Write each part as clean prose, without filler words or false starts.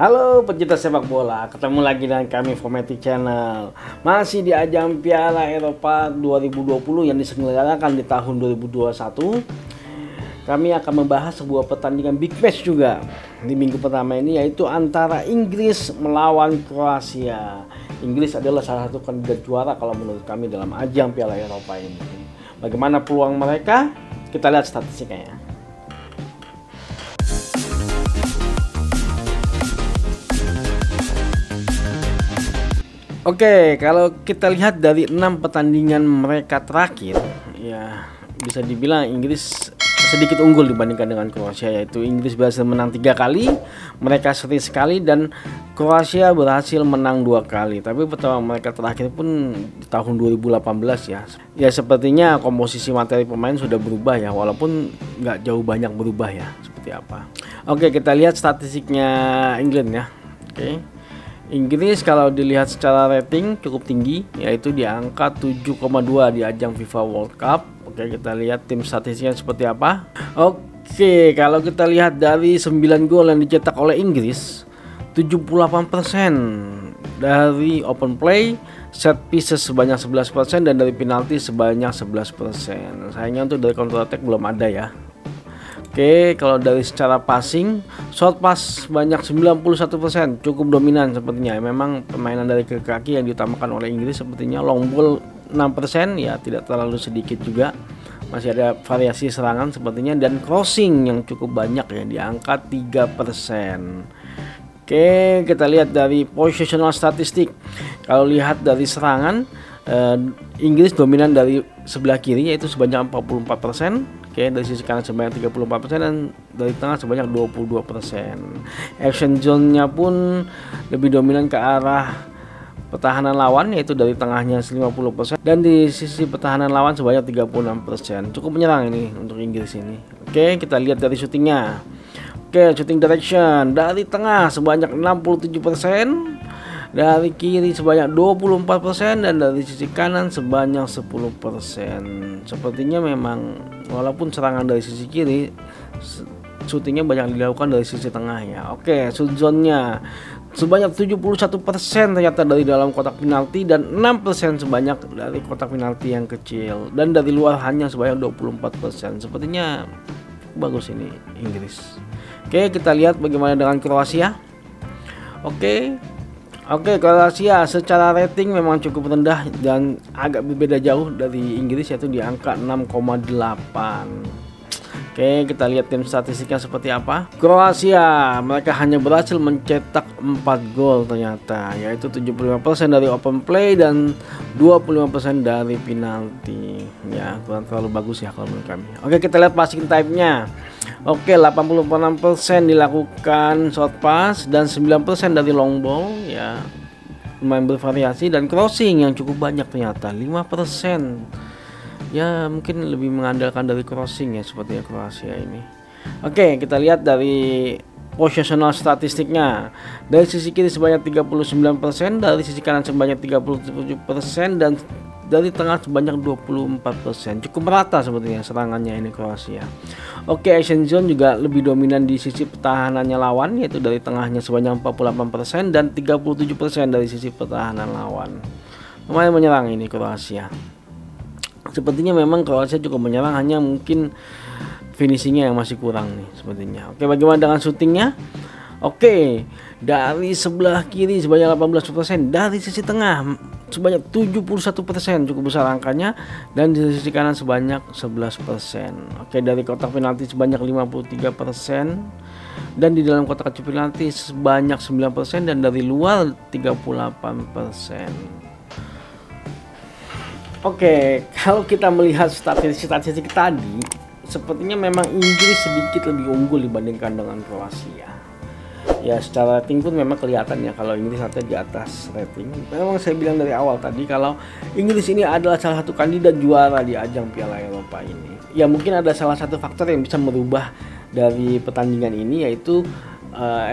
Halo pecinta sepak bola, ketemu lagi dengan kami Formatic Channel. Masih di ajang Piala Eropa 2020 yang diselenggarakan di tahun 2021. Kami akan membahas sebuah pertandingan big match juga di minggu pertama ini, yaitu antara Inggris melawan Kroasia. Inggris adalah salah satu kandidat juara kalau menurut kami dalam ajang Piala Eropa ini. Bagaimana peluang mereka? Kita lihat statistiknya ya. Oke, kalau kita lihat dari 6 pertandingan mereka terakhir, ya bisa dibilang Inggris sedikit unggul dibandingkan dengan Kroasia, yaitu Inggris berhasil menang 3 kali, mereka seri sekali, dan Kroasia berhasil menang 2 kali. Tapi pertemuan mereka terakhir pun di tahun 2018 ya. Ya sepertinya komposisi materi pemain sudah berubah ya, walaupun nggak jauh banyak berubah ya. Seperti apa? Oke, kita lihat statistiknya England ya. Oke. Inggris kalau dilihat secara rating cukup tinggi, yaitu di angka 7,2 di ajang FIFA World Cup. Oke, kita lihat tim statistiknya seperti apa. Oke, kalau kita lihat dari 9 gol yang dicetak oleh Inggris, 78% dari open play, set pieces sebanyak 11%, dan dari penalti sebanyak 11%. Sayangnya untuk dari counter attack belum ada ya. Oke, kalau dari secara passing, short pass banyak 91%, cukup dominan sepertinya. Memang permainan dari kaki yang diutamakan oleh Inggris sepertinya. Long ball 6%, ya tidak terlalu sedikit juga. Masih ada variasi serangan sepertinya, dan crossing yang cukup banyak ya, di angka 3%. Oke, kita lihat dari positional statistik. Kalau lihat dari serangan, Inggris dominan dari sebelah kiri yaitu sebanyak 44%. Oke, dari sisi kanan sebanyak 34%, dan dari tengah sebanyak 22%. Action zone-nya pun lebih dominan ke arah pertahanan lawan, yaitu dari tengahnya 50%, dan di sisi pertahanan lawan sebanyak 36%. Cukup menyerang ini untuk Inggris ini. Oke, kita lihat dari syutingnya. Oke, shooting direction dari tengah sebanyak 67%. Dari kiri sebanyak 24%, dan dari sisi kanan sebanyak 10%. Sepertinya memang walaupun serangan dari sisi kiri, syutingnya banyak dilakukan dari sisi tengah ya. Oke, shoot zone-nya sebanyak 71% ternyata dari dalam kotak penalti, dan 6% sebanyak dari kotak penalti yang kecil, dan dari luar hanya sebanyak 24%. Sepertinya bagus ini Inggris. Oke, kita lihat bagaimana dengan Kroasia. Oke, Kroasia secara rating memang cukup rendah dan agak berbeda jauh dari Inggris, yaitu di angka 6,8. Oke, kita lihat tim statistiknya seperti apa. Kroasia, mereka hanya berhasil mencetak 4 gol ternyata, yaitu 75% dari open play dan 25% dari penalti. Ya, kurang terlalu bagus ya kalau menurut kami. Oke, kita lihat passing type-nya. Oke, 86% dilakukan short pass dan 9% dari long ball ya. Lumayan bervariasi, dan crossing yang cukup banyak ternyata 5%. Ya, mungkin lebih mengandalkan dari crossing ya sepertinya Kroasia ini. Oke, kita lihat dari positional statistiknya. Dari sisi kiri sebanyak 39%, dari sisi kanan sebanyak 37%, dan dari tengah sebanyak 24%. Cukup merata sepertinya serangannya ini Kroasia. Oke, action zone juga lebih dominan di sisi pertahanannya lawan, yaitu dari tengahnya sebanyak 48% dan 37% dari sisi pertahanan lawan. Lumayan menyerang ini Kroasia. Sepertinya memang Kroasia cukup menyerang, hanya mungkin finishingnya yang masih kurang nih sepertinya. Oke, bagaimana dengan shootingnya? Oke, dari sebelah kiri sebanyak 18%, dari sisi tengah sebanyak 71%, cukup besar angkanya, dan di sisi kanan sebanyak 11%. Oke, dari kotak penalti sebanyak 53%, dan di dalam kotak kecil penalti sebanyak 9%, dan dari luar 38%. Oke, kalau kita melihat statistik tadi, sepertinya memang Inggris sedikit lebih unggul dibandingkan dengan Kroasia. Ya, secara rating pun memang kelihatan ya kalau Inggris ada di atas rating. Memang saya bilang dari awal tadi kalau Inggris ini adalah salah satu kandidat juara di ajang Piala Eropa ini. Ya, mungkin ada salah satu faktor yang bisa merubah dari pertandingan ini, yaitu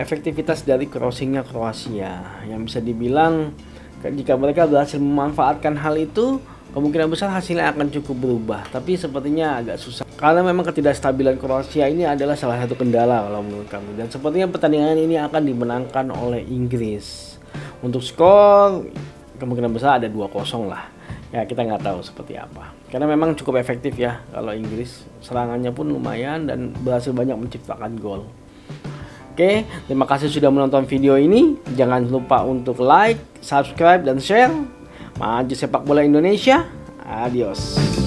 efektivitas dari crossingnya Kroasia. Yang bisa dibilang jika mereka berhasil memanfaatkan hal itu, kemungkinan besar hasilnya akan cukup berubah, tapi sepertinya agak susah karena memang ketidakstabilan Kroasia ini adalah salah satu kendala kalau menurut kami, dan sepertinya pertandingan ini akan dimenangkan oleh Inggris. Untuk skor kemungkinan besar ada 2-0 lah ya, kita nggak tahu seperti apa karena memang cukup efektif ya kalau Inggris, serangannya pun lumayan dan berhasil banyak menciptakan gol. Oke, terima kasih sudah menonton video ini. Jangan lupa untuk like, subscribe, dan share. Maju sepak bola Indonesia. Adios.